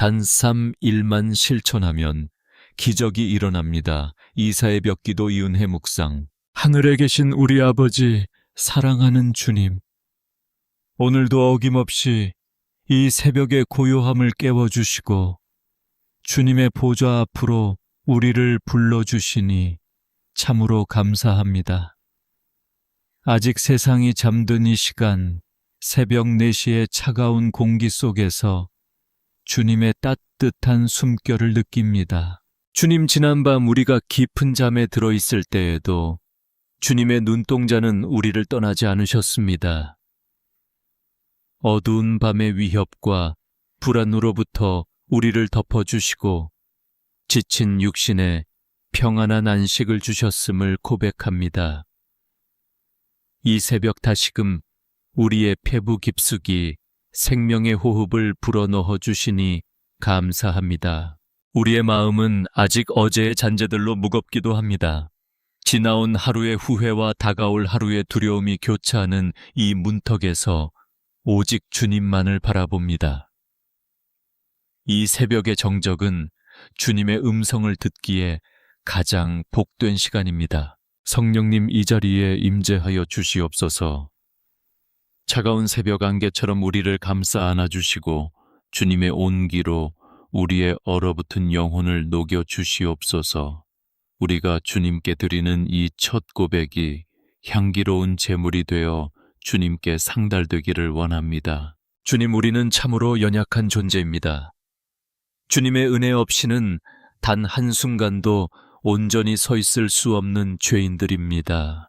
단 3일만 실천하면 기적이 일어납니다. 이사의 벽기도 이은혜 묵상. 하늘에 계신 우리 아버지, 사랑하는 주님, 오늘도 어김없이 이 새벽의 고요함을 깨워주시고 주님의 보좌 앞으로 우리를 불러주시니 참으로 감사합니다. 아직 세상이 잠든 이 시간, 새벽 4시의 차가운 공기 속에서 주님의 따뜻한 숨결을 느낍니다. 주님, 지난밤 우리가 깊은 잠에 들어있을 때에도 주님의 눈동자는 우리를 떠나지 않으셨습니다. 어두운 밤의 위협과 불안으로부터 우리를 덮어주시고 지친 육신에 평안한 안식을 주셨음을 고백합니다. 이 새벽 다시금 우리의 폐부 깊숙이 생명의 호흡을 불어넣어 주시니 감사합니다. 우리의 마음은 아직 어제의 잔재들로 무겁기도 합니다. 지나온 하루의 후회와 다가올 하루의 두려움이 교차하는 이 문턱에서 오직 주님만을 바라봅니다. 이 새벽의 정적은 주님의 음성을 듣기에 가장 복된 시간입니다. 성령님, 이 자리에 임재하여 주시옵소서. 차가운 새벽 안개처럼 우리를 감싸 안아주시고 주님의 온기로 우리의 얼어붙은 영혼을 녹여 주시옵소서. 우리가 주님께 드리는 이 첫 고백이 향기로운 제물이 되어 주님께 상달되기를 원합니다. 주님, 우리는 참으로 연약한 존재입니다. 주님의 은혜 없이는 단 한순간도 온전히 서 있을 수 없는 죄인들입니다.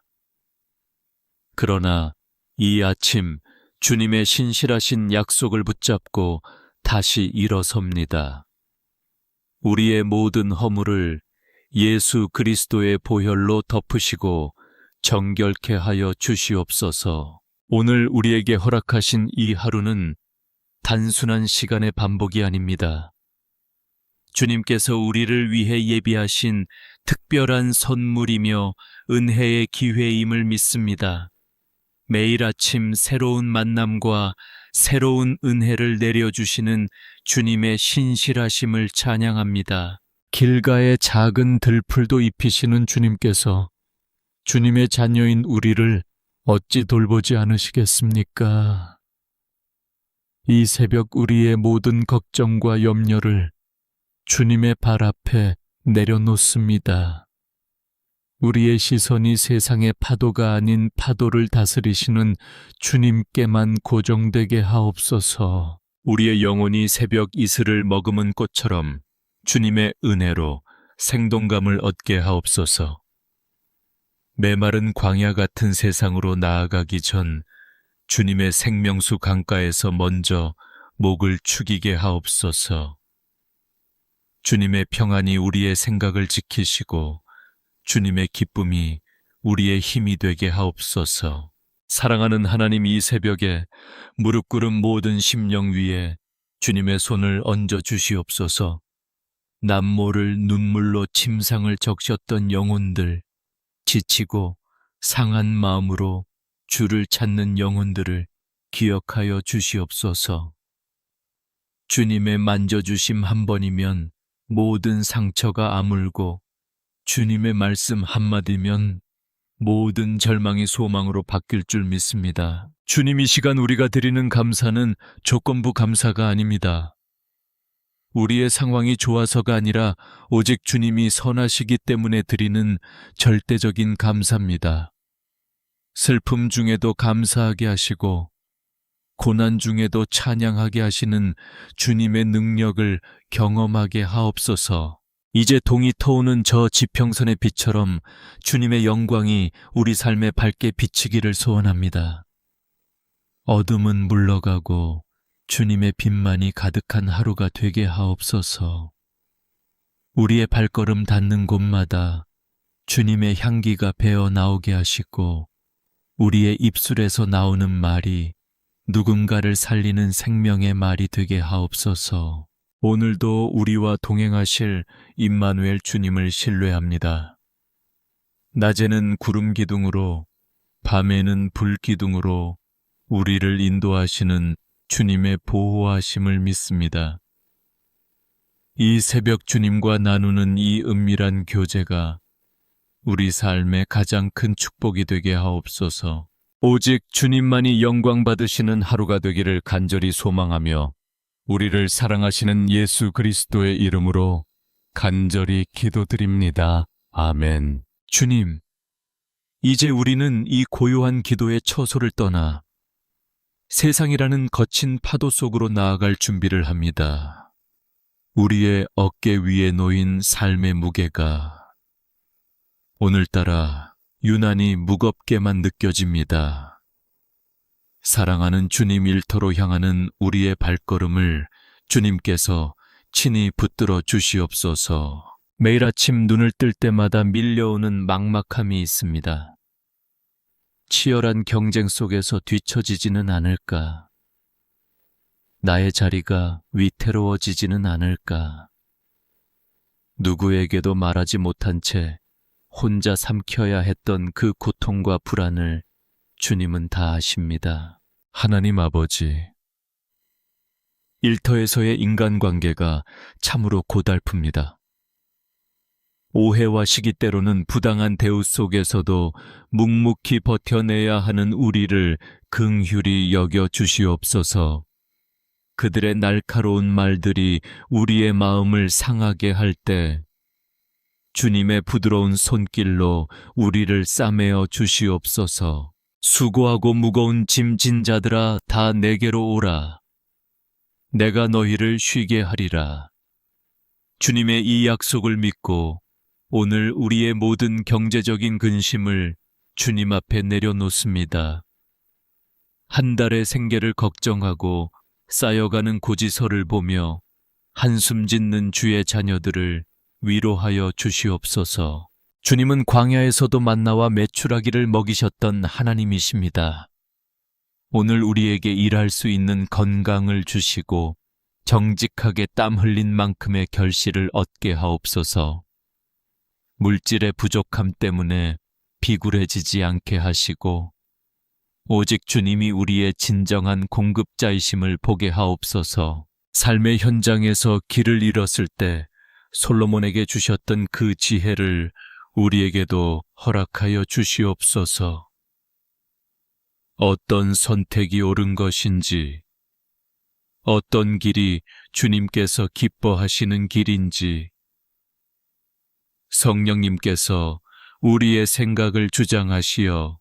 그러나 이 아침 주님의 신실하신 약속을 붙잡고 다시 일어섭니다. 우리의 모든 허물을 예수 그리스도의 보혈로 덮으시고 정결케 하여 주시옵소서. 오늘 우리에게 허락하신 이 하루는 단순한 시간의 반복이 아닙니다. 주님께서 우리를 위해 예비하신 특별한 선물이며 은혜의 기회임을 믿습니다. 매일 아침 새로운 만남과 새로운 은혜를 내려주시는 주님의 신실하심을 찬양합니다. 길가의 작은 들풀도 입히시는 주님께서 주님의 자녀인 우리를 어찌 돌보지 않으시겠습니까? 이 새벽 우리의 모든 걱정과 염려를 주님의 발 앞에 내려놓습니다. 우리의 시선이 세상의 파도가 아닌 파도를 다스리시는 주님께만 고정되게 하옵소서. 우리의 영혼이 새벽 이슬을 머금은 꽃처럼 주님의 은혜로 생동감을 얻게 하옵소서. 메마른 광야 같은 세상으로 나아가기 전 주님의 생명수 강가에서 먼저 목을 축이게 하옵소서. 주님의 평안이 우리의 생각을 지키시고 주님의 기쁨이 우리의 힘이 되게 하옵소서. 사랑하는 하나님, 이 새벽에 무릎 꿇은 모든 심령 위에 주님의 손을 얹어 주시옵소서. 남모를 눈물로 침상을 적셨던 영혼들, 지치고 상한 마음으로 주를 찾는 영혼들을 기억하여 주시옵소서. 주님의 만져주심 한 번이면 모든 상처가 아물고 주님의 말씀 한마디면 모든 절망이 소망으로 바뀔 줄 믿습니다. 주님, 이 시간 우리가 드리는 감사는 조건부 감사가 아닙니다. 우리의 상황이 좋아서가 아니라 오직 주님이 선하시기 때문에 드리는 절대적인 감사입니다. 슬픔 중에도 감사하게 하시고 고난 중에도 찬양하게 하시는 주님의 능력을 경험하게 하옵소서. 이제 동이 터오는 저 지평선의 빛처럼 주님의 영광이 우리 삶에 밝게 비치기를 소원합니다. 어둠은 물러가고 주님의 빛만이 가득한 하루가 되게 하옵소서. 우리의 발걸음 닿는 곳마다 주님의 향기가 배어 나오게 하시고 우리의 입술에서 나오는 말이 누군가를 살리는 생명의 말이 되게 하옵소서. 오늘도 우리와 동행하실 임마누엘 주님을 신뢰합니다. 낮에는 구름 기둥으로, 밤에는 불 기둥으로 우리를 인도하시는 주님의 보호하심을 믿습니다. 이 새벽 주님과 나누는 이 은밀한 교제가 우리 삶의 가장 큰 축복이 되게 하옵소서. 오직 주님만이 영광 받으시는 하루가 되기를 간절히 소망하며 우리를 사랑하시는 예수 그리스도의 이름으로 간절히 기도드립니다. 아멘. 주님, 이제 우리는 이 고요한 기도의 처소를 떠나 세상이라는 거친 파도 속으로 나아갈 준비를 합니다. 우리의 어깨 위에 놓인 삶의 무게가 오늘따라 유난히 무겁게만 느껴집니다. 사랑하는 주님 일터로 향하는 우리의 발걸음을 주님께서 친히 붙들어 주시옵소서. 매일 아침 눈을 뜰 때마다 밀려오는 막막함이 있습니다. 치열한 경쟁 속에서 뒤처지지는 않을까? 나의 자리가 위태로워지지는 않을까? 누구에게도 말하지 못한 채 혼자 삼켜야 했던 그 고통과 불안을 주님은 다 아십니다. 하나님 아버지, 일터에서의 인간관계가 참으로 고달픕니다. 오해와 시기 때로는 부당한 대우 속에서도 묵묵히 버텨내야 하는 우리를 긍휼히 여겨 주시옵소서. 그들의 날카로운 말들이 우리의 마음을 상하게 할 때 주님의 부드러운 손길로 우리를 싸매어 주시옵소서. 수고하고 무거운 짐진 자들아 다 내게로 오라. 내가 너희를 쉬게 하리라. 주님의 이 약속을 믿고 오늘 우리의 모든 경제적인 근심을 주님 앞에 내려놓습니다. 한 달의 생계를 걱정하고 쌓여가는 고지서를 보며 한숨 짓는 주의 자녀들을 위로하여 주시옵소서. 주님은 광야에서도 만나와 메추라기를 먹이셨던 하나님이십니다. 오늘 우리에게 일할 수 있는 건강을 주시고 정직하게 땀 흘린 만큼의 결실을 얻게 하옵소서. 물질의 부족함 때문에 비굴해지지 않게 하시고 오직 주님이 우리의 진정한 공급자이심을 보게 하옵소서. 삶의 현장에서 길을 잃었을 때 솔로몬에게 주셨던 그 지혜를 우리에게도 허락하여 주시옵소서. 어떤 선택이 옳은 것인지, 어떤 길이 주님께서 기뻐하시는 길인지, 성령님께서 우리의 생각을 주장하시어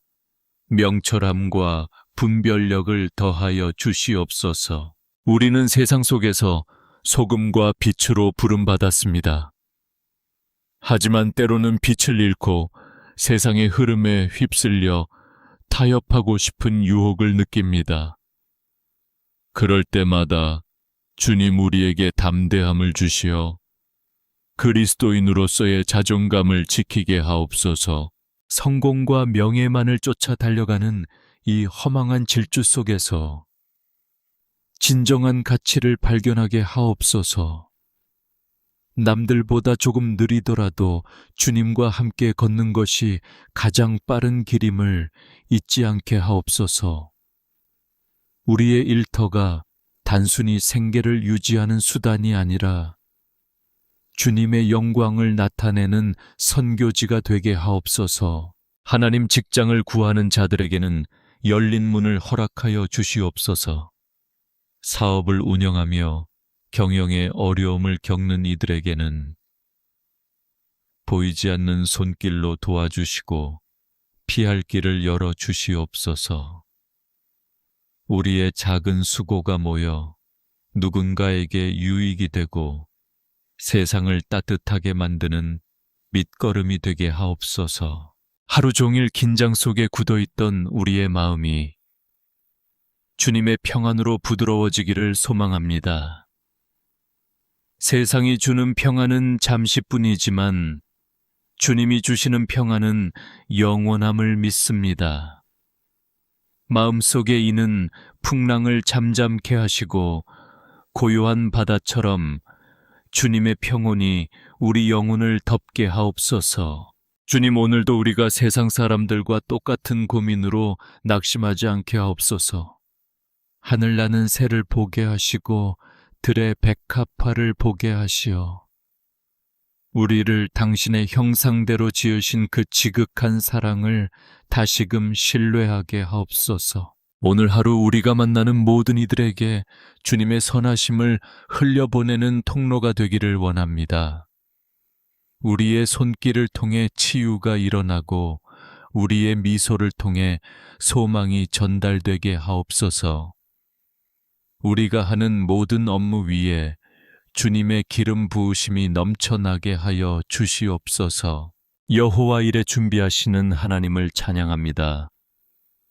명철함과 분별력을 더하여 주시옵소서. 우리는 세상 속에서 소금과 빛으로 부름받았습니다. 하지만 때로는 빛을 잃고 세상의 흐름에 휩쓸려 타협하고 싶은 유혹을 느낍니다. 그럴 때마다 주님 우리에게 담대함을 주시어 그리스도인으로서의 자존감을 지키게 하옵소서. 성공과 명예만을 쫓아 달려가는 이 허망한 질주 속에서 진정한 가치를 발견하게 하옵소서. 남들보다 조금 느리더라도 주님과 함께 걷는 것이 가장 빠른 길임을 잊지 않게 하옵소서. 우리의 일터가 단순히 생계를 유지하는 수단이 아니라 주님의 영광을 나타내는 선교지가 되게 하옵소서. 하나님 직장을 구하는 자들에게는 열린 문을 허락하여 주시옵소서. 사업을 운영하며 경영에 어려움을 겪는 이들에게는 보이지 않는 손길로 도와주시고 피할 길을 열어 주시옵소서. 우리의 작은 수고가 모여 누군가에게 유익이 되고 세상을 따뜻하게 만드는 밑거름이 되게 하옵소서. 하루 종일 긴장 속에 굳어있던 우리의 마음이 주님의 평안으로 부드러워지기를 소망합니다. 세상이 주는 평안은 잠시뿐이지만 주님이 주시는 평안은 영원함을 믿습니다. 마음속에 이는 풍랑을 잠잠케 하시고 고요한 바다처럼 주님의 평온이 우리 영혼을 덮게 하옵소서. 주님, 오늘도 우리가 세상 사람들과 똑같은 고민으로 낙심하지 않게 하옵소서. 하늘 나는 새를 보게 하시고 들의 백합화를 보게 하시어 우리를 당신의 형상대로 지으신 그 지극한 사랑을 다시금 신뢰하게 하옵소서. 오늘 하루 우리가 만나는 모든 이들에게 주님의 선하심을 흘려보내는 통로가 되기를 원합니다. 우리의 손길을 통해 치유가 일어나고 우리의 미소를 통해 소망이 전달되게 하옵소서. 우리가 하는 모든 업무 위에 주님의 기름 부으심이 넘쳐나게 하여 주시옵소서. 여호와 일에 준비하시는 하나님을 찬양합니다.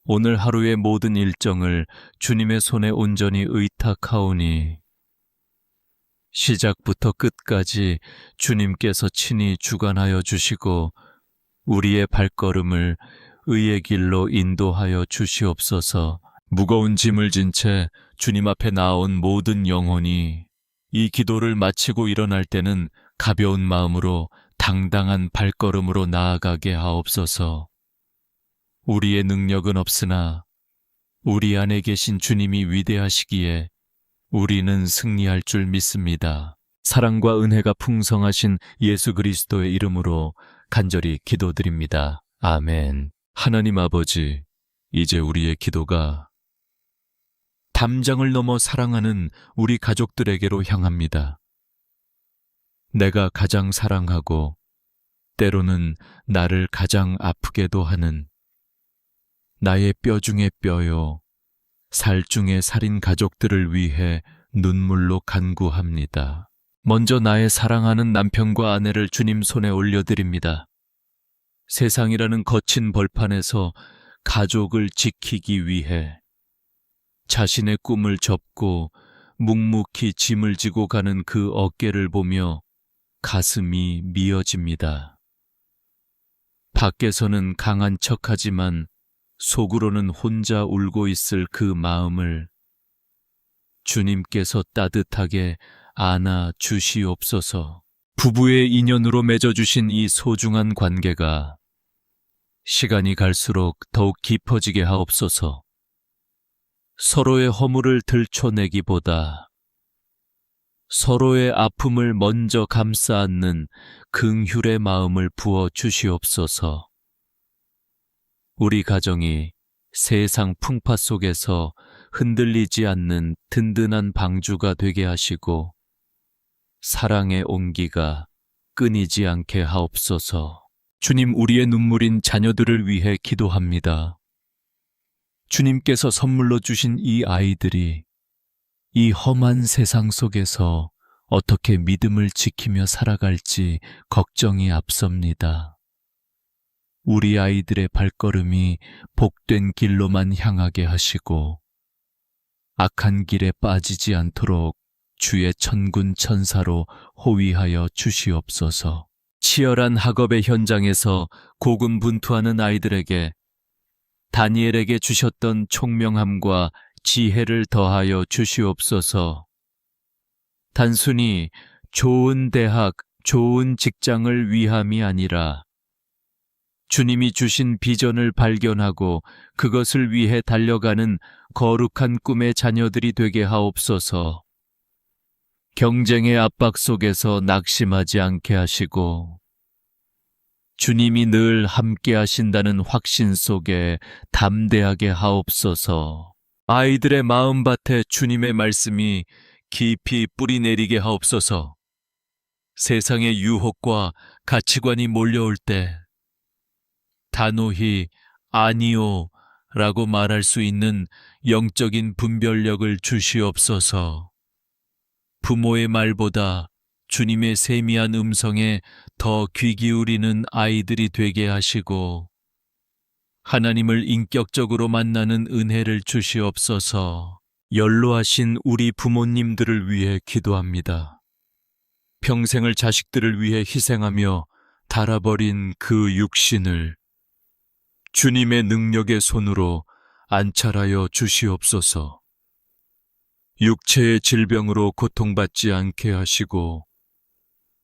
오늘 하루의 모든 일정을 주님의 손에 온전히 의탁하오니 시작부터 끝까지 주님께서 친히 주관하여 주시고 우리의 발걸음을 의의 길로 인도하여 주시옵소서. 무거운 짐을 진 채 주님 앞에 나온 모든 영혼이 이 기도를 마치고 일어날 때는 가벼운 마음으로 당당한 발걸음으로 나아가게 하옵소서. 우리의 능력은 없으나 우리 안에 계신 주님이 위대하시기에 우리는 승리할 줄 믿습니다. 사랑과 은혜가 풍성하신 예수 그리스도의 이름으로 간절히 기도드립니다. 아멘. 하나님 아버지, 이제 우리의 기도가 담장을 넘어 사랑하는 우리 가족들에게로 향합니다. 내가 가장 사랑하고 때로는 나를 가장 아프게도 하는 나의 뼈 중의 뼈요, 살 중의 살인 가족들을 위해 눈물로 간구합니다. 먼저 나의 사랑하는 남편과 아내를 주님 손에 올려드립니다. 세상이라는 거친 벌판에서 가족을 지키기 위해 자신의 꿈을 접고 묵묵히 짐을 지고 가는 그 어깨를 보며 가슴이 미어집니다. 밖에서는 강한 척하지만 속으로는 혼자 울고 있을 그 마음을 주님께서 따뜻하게 안아 주시옵소서. 부부의 인연으로 맺어주신 이 소중한 관계가 시간이 갈수록 더욱 깊어지게 하옵소서. 서로의 허물을 들춰내기보다 서로의 아픔을 먼저 감싸 안는 긍휼의 마음을 부어 주시옵소서. 우리 가정이 세상 풍파 속에서 흔들리지 않는 든든한 방주가 되게 하시고 사랑의 온기가 끊이지 않게 하옵소서. 주님, 우리의 눈물인 자녀들을 위해 기도합니다. 주님께서 선물로 주신 이 아이들이 이 험한 세상 속에서 어떻게 믿음을 지키며 살아갈지 걱정이 앞섭니다. 우리 아이들의 발걸음이 복된 길로만 향하게 하시고 악한 길에 빠지지 않도록 주의 천군 천사로 호위하여 주시옵소서. 치열한 학업의 현장에서 고군분투하는 아이들에게 다니엘에게 주셨던 총명함과 지혜를 더하여 주시옵소서. 단순히 좋은 대학, 좋은 직장을 위함이 아니라 주님이 주신 비전을 발견하고 그것을 위해 달려가는 거룩한 꿈의 자녀들이 되게 하옵소서. 경쟁의 압박 속에서 낙심하지 않게 하시고 주님이 늘 함께 하신다는 확신 속에 담대하게 하옵소서. 아이들의 마음밭에 주님의 말씀이 깊이 뿌리내리게 하옵소서. 세상의 유혹과 가치관이 몰려올 때 단호히 아니요 라고 말할 수 있는 영적인 분별력을 주시옵소서. 부모의 말보다 주님의 세미한 음성에 더 귀 기울이는 아이들이 되게 하시고 하나님을 인격적으로 만나는 은혜를 주시옵소서. 연로하신 우리 부모님들을 위해 기도합니다. 평생을 자식들을 위해 희생하며 달아버린 그 육신을 주님의 능력의 손으로 안찰하여 주시옵소서. 육체의 질병으로 고통받지 않게 하시고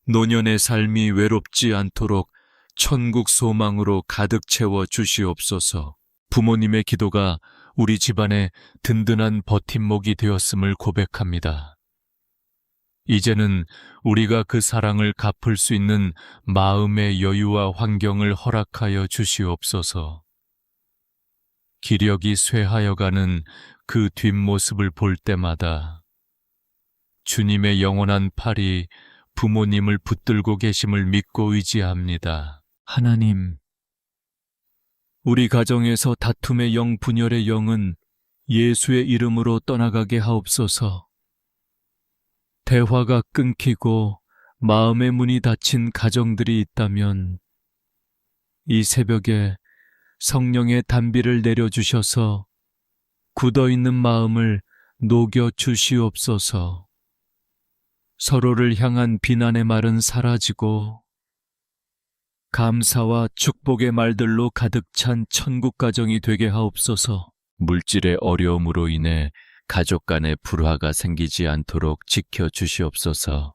노년의 삶이 외롭지 않도록 천국 소망으로 가득 채워 주시옵소서. 부모님의 기도가 우리 집안의 든든한 버팀목이 되었음을 고백합니다. 이제는 우리가 그 사랑을 갚을 수 있는 마음의 여유와 환경을 허락하여 주시옵소서. 기력이 쇠하여가는 그 뒷모습을 볼 때마다 주님의 영원한 팔이 부모님을 붙들고 계심을 믿고 의지합니다. 하나님, 우리 가정에서 다툼의 영, 분열의 영은 예수의 이름으로 떠나가게 하옵소서. 대화가 끊기고 마음의 문이 닫힌 가정들이 있다면 이 새벽에 성령의 단비를 내려주셔서 굳어있는 마음을 녹여 주시옵소서. 서로를 향한 비난의 말은 사라지고 감사와 축복의 말들로 가득 찬 천국 가정이 되게 하옵소서. 물질의 어려움으로 인해 가족 간의 불화가 생기지 않도록 지켜주시옵소서.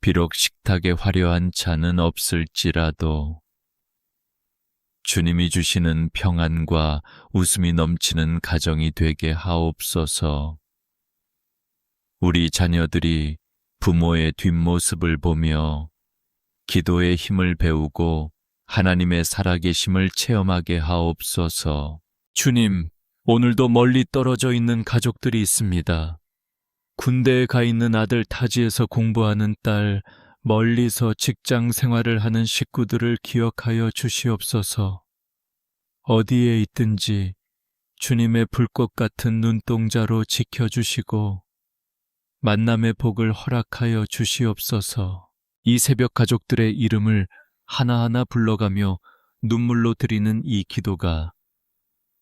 비록 식탁에 화려한 차는 없을지라도 주님이 주시는 평안과 웃음이 넘치는 가정이 되게 하옵소서. 우리 자녀들이 부모의 뒷모습을 보며 기도의 힘을 배우고 하나님의 살아계심을 체험하게 하옵소서. 주님, 오늘도 멀리 떨어져 있는 가족들이 있습니다. 군대에 가 있는 아들 타지에서 공부하는 딸, 멀리서 직장 생활을 하는 식구들을 기억하여 주시옵소서. 어디에 있든지 주님의 불꽃 같은 눈동자로 지켜주시고 만남의 복을 허락하여 주시옵소서. 이 새벽 가족들의 이름을 하나하나 불러가며 눈물로 드리는 이 기도가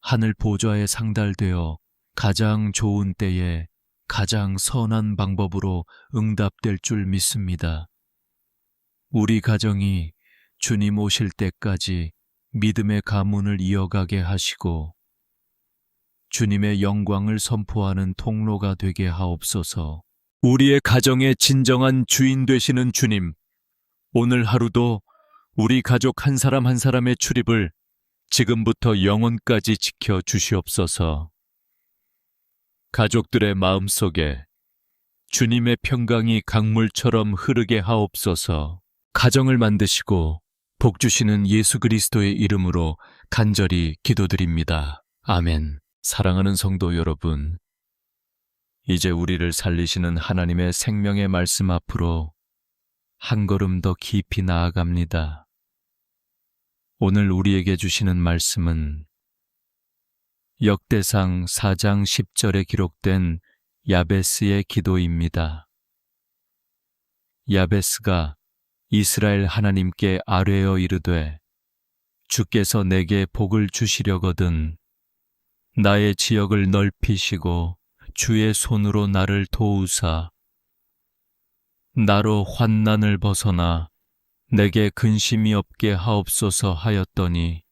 하늘 보좌에 상달되어 가장 좋은 때에 가장 선한 방법으로 응답될 줄 믿습니다. 우리 가정이 주님 오실 때까지 믿음의 가문을 이어가게 하시고 주님의 영광을 선포하는 통로가 되게 하옵소서. 우리의 가정의 진정한 주인 되시는 주님, 오늘 하루도 우리 가족 한 사람 한 사람의 출입을 지금부터 영원까지 지켜 주시옵소서. 가족들의 마음속에 주님의 평강이 강물처럼 흐르게 하옵소서. 가정을 만드시고 복 주시는 예수 그리스도의 이름으로 간절히 기도드립니다. 아멘. 사랑하는 성도 여러분, 이제 우리를 살리시는 하나님의 생명의 말씀 앞으로 한 걸음 더 깊이 나아갑니다. 오늘 우리에게 주시는 말씀은 역대상 4장 10절에 기록된 야베스의 기도입니다. 야베스가 이스라엘 하나님께 아뢰어 이르되 주께서 내게 복을 주시려거든 나의 지역을 넓히시고 주의 손으로 나를 도우사 나로 환난을 벗어나 내게 근심이 없게 하옵소서 하였더니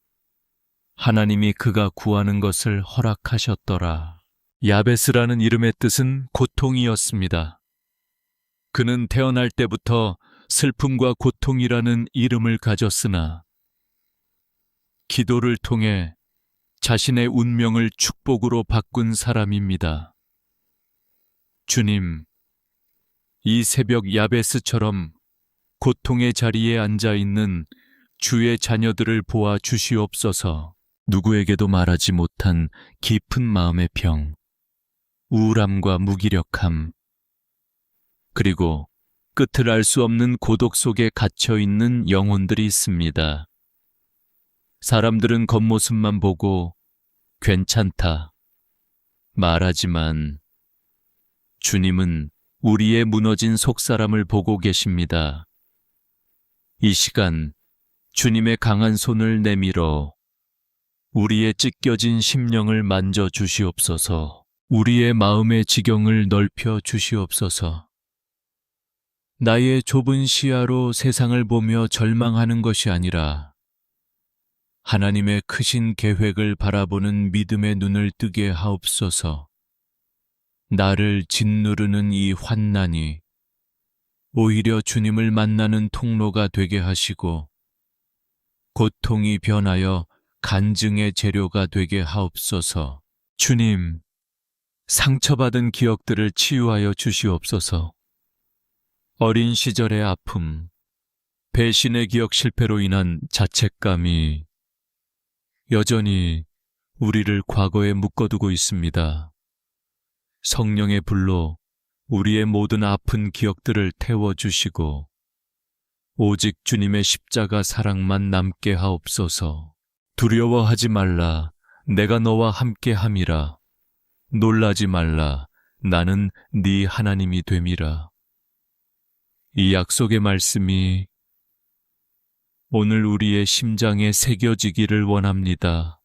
하나님이 그가 구하는 것을 허락하셨더라. 야베스라는 이름의 뜻은 고통이었습니다. 그는 태어날 때부터 슬픔과 고통이라는 이름을 가졌으나 기도를 통해 자신의 운명을 축복으로 바꾼 사람입니다. 주님, 이 새벽 야베스처럼 고통의 자리에 앉아있는 주의 자녀들을 보아 주시옵소서. 누구에게도 말하지 못한 깊은 마음의 병, 우울함과 무기력함, 그리고 끝을 알 수 없는 고독 속에 갇혀있는 영혼들이 있습니다. 사람들은 겉모습만 보고 괜찮다 말하지만 주님은 우리의 무너진 속사람을 보고 계십니다. 이 시간 주님의 강한 손을 내밀어 우리의 찢겨진 심령을 만져 주시옵소서. 우리의 마음의 지경을 넓혀 주시옵소서. 나의 좁은 시야로 세상을 보며 절망하는 것이 아니라 하나님의 크신 계획을 바라보는 믿음의 눈을 뜨게 하옵소서. 나를 짓누르는 이 환난이 오히려 주님을 만나는 통로가 되게 하시고 고통이 변하여 간증의 재료가 되게 하옵소서. 주님, 상처받은 기억들을 치유하여 주시옵소서. 어린 시절의 아픔, 배신의 기억 실패로 인한 자책감이 여전히 우리를 과거에 묶어두고 있습니다. 성령의 불로 우리의 모든 아픈 기억들을 태워주시고 오직 주님의 십자가 사랑만 남게 하옵소서. 두려워하지 말라, 내가 너와 함께 함이라. 놀라지 말라, 나는 네 하나님이 됨이라. 이 약속의 말씀이 오늘 우리의 심장에 새겨지기를 원합니다.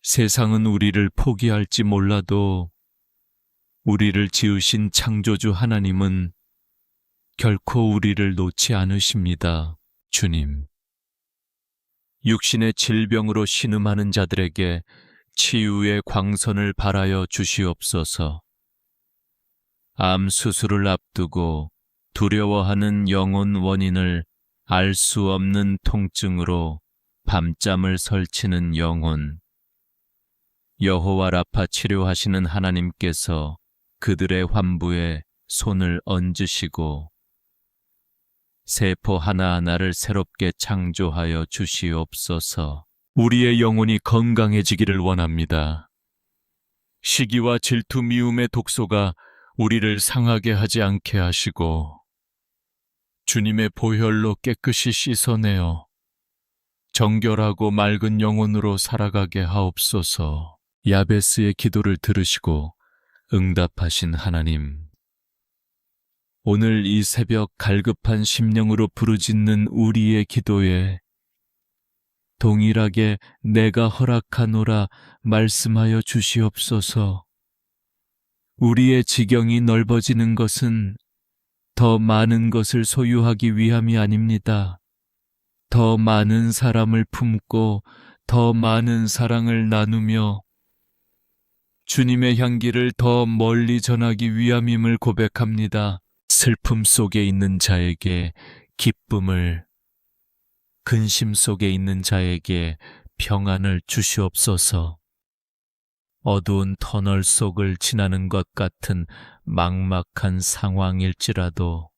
세상은 우리를 포기할지 몰라도 우리를 지으신 창조주 하나님은 결코 우리를 놓지 않으십니다. 주님, 육신의 질병으로 신음하는 자들에게 치유의 광선을 발하여 주시옵소서. 암 수술을 앞두고 두려워하는 영혼 원인을 알 수 없는 통증으로 밤잠을 설치는 영혼, 여호와 라파 치료하시는 하나님께서 그들의 환부에 손을 얹으시고 세포 하나하나를 새롭게 창조하여 주시옵소서. 우리의 영혼이 건강해지기를 원합니다. 시기와 질투 미움의 독소가 우리를 상하게 하지 않게 하시고 주님의 보혈로 깨끗이 씻어내어 정결하고 맑은 영혼으로 살아가게 하옵소서. 야베스의 기도를 들으시고 응답하신 하나님, 오늘 이 새벽 갈급한 심령으로 부르짖는 우리의 기도에 동일하게 내가 허락하노라 말씀하여 주시옵소서. 우리의 지경이 넓어지는 것은 더 많은 것을 소유하기 위함이 아닙니다. 더 많은 사람을 품고 더 많은 사랑을 나누며 주님의 향기를 더 멀리 전하기 위함임을 고백합니다. 슬픔 속에 있는 자에게 기쁨을, 근심 속에 있는 자에게 평안을 주시옵소서. 어두운 터널 속을 지나는 것 같은 막막한 상황일지라도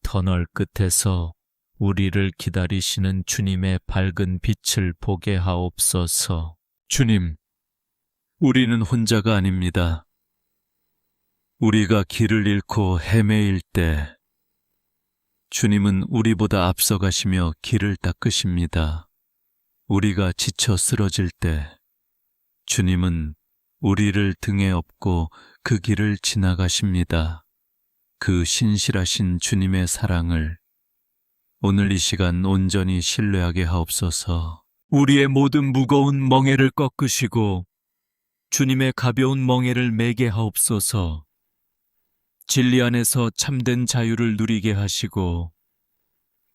터널 끝에서 우리를 기다리시는 주님의 밝은 빛을 보게 하옵소서. 주님, 우리는 혼자가 아닙니다. 우리가 길을 잃고 헤매일 때 주님은 우리보다 앞서가시며 길을 닦으십니다. 우리가 지쳐 쓰러질 때 주님은 우리를 등에 업고 그 길을 지나가십니다. 그 신실하신 주님의 사랑을 오늘 이 시간 온전히 신뢰하게 하옵소서. 우리의 모든 무거운 멍에를 꺾으시고 주님의 가벼운 멍에를 매게 하옵소서. 진리 안에서 참된 자유를 누리게 하시고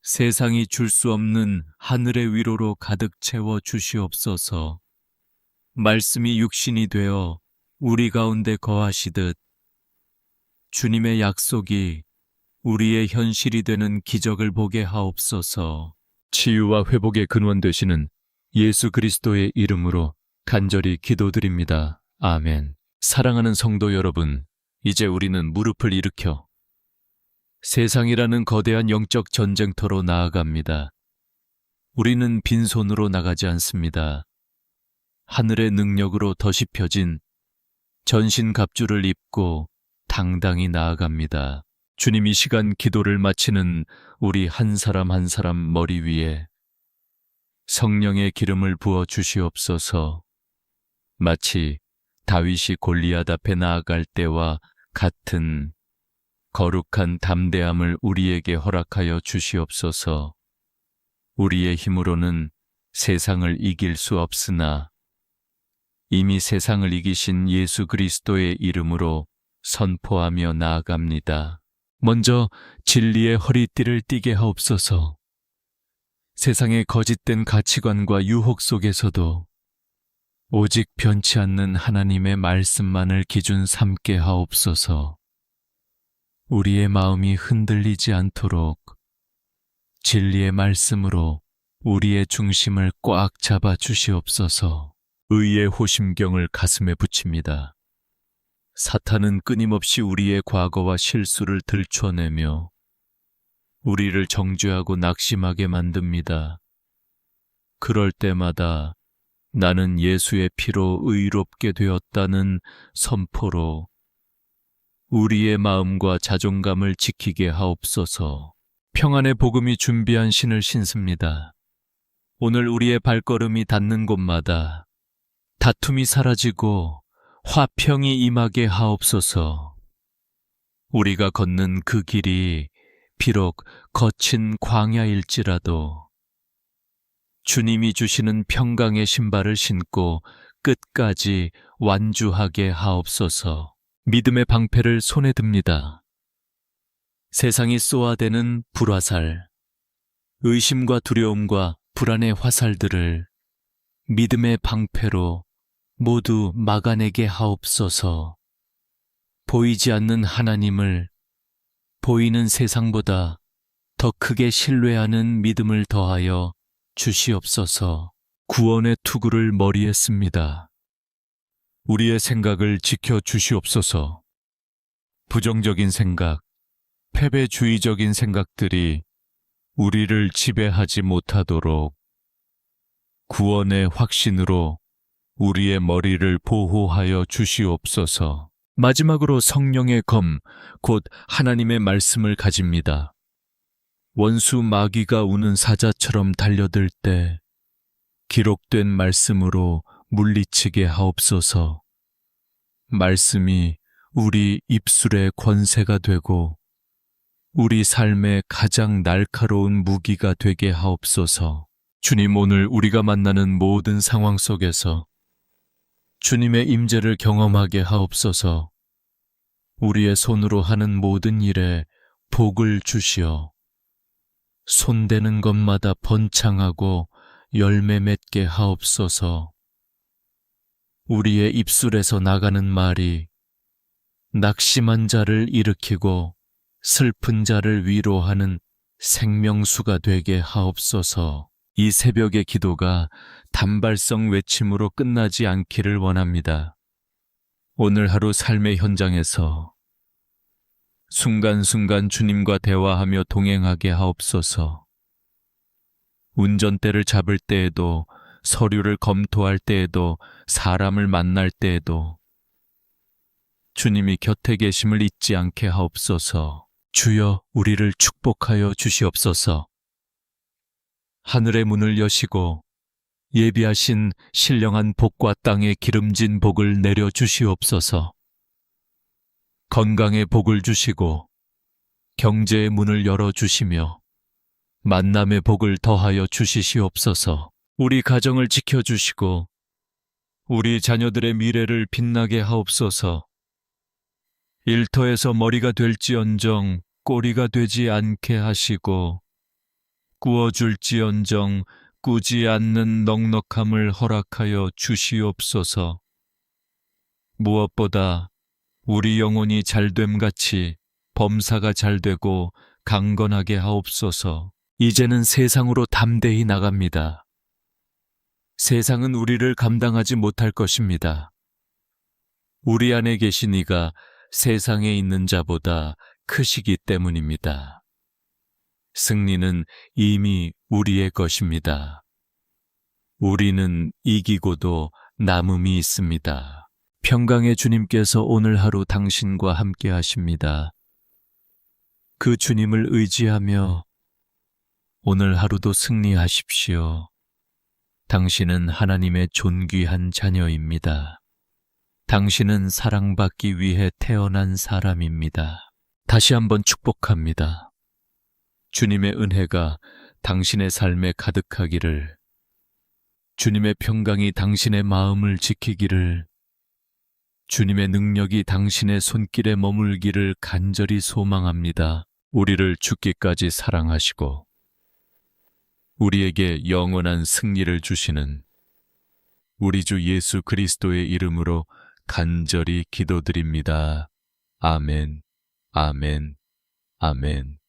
세상이 줄 수 없는 하늘의 위로로 가득 채워 주시옵소서. 말씀이 육신이 되어 우리 가운데 거하시듯 주님의 약속이 우리의 현실이 되는 기적을 보게 하옵소서. 치유와 회복의 근원 되시는 예수 그리스도의 이름으로 간절히 기도드립니다. 아멘. 사랑하는 성도 여러분, 이제 우리는 무릎을 일으켜 세상이라는 거대한 영적 전쟁터로 나아갑니다. 우리는 빈손으로 나가지 않습니다. 하늘의 능력으로 덧입혀진 전신갑주를 입고 당당히 나아갑니다. 주님, 이 시간 기도를 마치는 우리 한 사람 한 사람 머리 위에 성령의 기름을 부어 주시옵소서. 마치 다윗이 골리앗 앞에 나아갈 때와 같은 거룩한 담대함을 우리에게 허락하여 주시옵소서. 우리의 힘으로는 세상을 이길 수 없으나 이미 세상을 이기신 예수 그리스도의 이름으로 선포하며 나아갑니다. 먼저 진리의 허리띠를 띠게 하옵소서. 세상의 거짓된 가치관과 유혹 속에서도 오직 변치 않는 하나님의 말씀만을 기준 삼게 하옵소서. 우리의 마음이 흔들리지 않도록 진리의 말씀으로 우리의 중심을 꽉 잡아 주시옵소서. 의의 호심경을 가슴에 붙입니다. 사탄은 끊임없이 우리의 과거와 실수를 들춰내며 우리를 정죄하고 낙심하게 만듭니다. 그럴 때마다 나는 예수의 피로 의롭게 되었다는 선포로 우리의 마음과 자존감을 지키게 하옵소서. 평안의 복음이 준비한 신을 신습니다. 오늘 우리의 발걸음이 닿는 곳마다 다툼이 사라지고 화평이 임하게 하옵소서. 우리가 걷는 그 길이 비록 거친 광야일지라도 주님이 주시는 평강의 신발을 신고 끝까지 완주하게 하옵소서. 믿음의 방패를 손에 듭니다. 세상이 쏘아대는 불화살, 의심과 두려움과 불안의 화살들을 믿음의 방패로 모두 막아내게 하옵소서. 보이지 않는 하나님을 보이는 세상보다 더 크게 신뢰하는 믿음을 더하여 주시옵소서. 구원의 투구를 머리에 씁니다. 우리의 생각을 지켜 주시옵소서. 부정적인 생각, 패배주의적인 생각들이 우리를 지배하지 못하도록 구원의 확신으로 우리의 머리를 보호하여 주시옵소서. 마지막으로 성령의 검, 곧 하나님의 말씀을 가집니다. 원수 마귀가 우는 사자처럼 달려들 때 기록된 말씀으로 물리치게 하옵소서. 말씀이 우리 입술의 권세가 되고 우리 삶의 가장 날카로운 무기가 되게 하옵소서. 주님, 오늘 우리가 만나는 모든 상황 속에서 주님의 임재를 경험하게 하옵소서. 우리의 손으로 하는 모든 일에 복을 주시어 손대는 것마다 번창하고 열매 맺게 하옵소서. 우리의 입술에서 나가는 말이 낙심한 자를 일으키고 슬픈 자를 위로하는 생명수가 되게 하옵소서. 이 새벽의 기도가 단발성 외침으로 끝나지 않기를 원합니다. 오늘 하루 삶의 현장에서 순간순간 주님과 대화하며 동행하게 하옵소서. 운전대를 잡을 때에도, 서류를 검토할 때에도, 사람을 만날 때에도 주님이 곁에 계심을 잊지 않게 하옵소서. 주여, 우리를 축복하여 주시옵소서. 하늘의 문을 여시고 예비하신 신령한 복과 땅의 기름진 복을 내려 주시옵소서. 건강의 복을 주시고 경제의 문을 열어 주시며 만남의 복을 더하여 주시시옵소서. 우리 가정을 지켜주시고 우리 자녀들의 미래를 빛나게 하옵소서. 일터에서 머리가 될지언정 꼬리가 되지 않게 하시고 꾸어줄지언정 꾸지 않는 넉넉함을 허락하여 주시옵소서. 무엇보다 우리 영혼이 잘됨같이 범사가 잘되고 강건하게 하옵소서. 이제는 세상으로 담대히 나갑니다. 세상은 우리를 감당하지 못할 것입니다. 우리 안에 계신 이가 세상에 있는 자보다 크시기 때문입니다. 승리는 이미 우리의 것입니다. 우리는 이기고도 남음이 있습니다. 평강의 주님께서 오늘 하루 당신과 함께 하십니다. 그 주님을 의지하며 오늘 하루도 승리하십시오. 당신은 하나님의 존귀한 자녀입니다. 당신은 사랑받기 위해 태어난 사람입니다. 다시 한번 축복합니다. 주님의 은혜가 당신의 삶에 가득하기를, 주님의 평강이 당신의 마음을 지키기를, 주님의 능력이 당신의 손길에 머물기를 간절히 소망합니다. 우리를 죽기까지 사랑하시고 우리에게 영원한 승리를 주시는 우리 주 예수 그리스도의 이름으로 간절히 기도드립니다. 아멘, 아멘, 아멘.